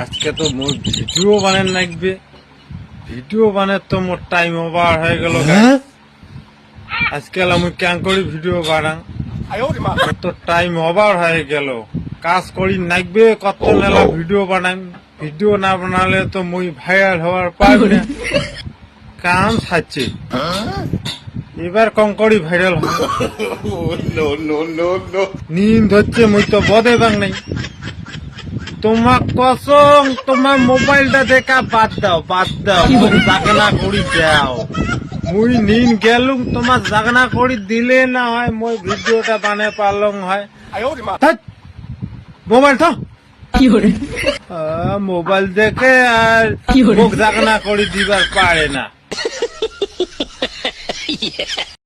আজকে তো more video বানান লাগবে, ভিডিও বানার তো মোর টাইম ওভার হয়ে গেল। আজকাল আমি কেন করি ভিডিও বানাং, তো টাইম ওভার হয়ে গেল। কাজ করি লাগবে, কত নেলা ভিডিও বানাই, ভিডিও না বানালে তো মুই ভাইরাল হওয়ার পারবে না। কাম ছাড়ছে এবার কম করি ভাইরাল হয়। নিন্দ হচ্ছে মুই তো বদে বাং নাই। তোমার কসম, তোমার মোবাইলটা দেখা বাদ দাও, বাদ দাও, জাগনা করি যাও। মুই নিন গেলুম, তোমার জাগনা করি দিলে না হয় মই ভিডিওটা বানে পারলং হয়। মোবাইল তো মোবাইল দেখে আর মুখ জাগনা করি দিবার পারে না।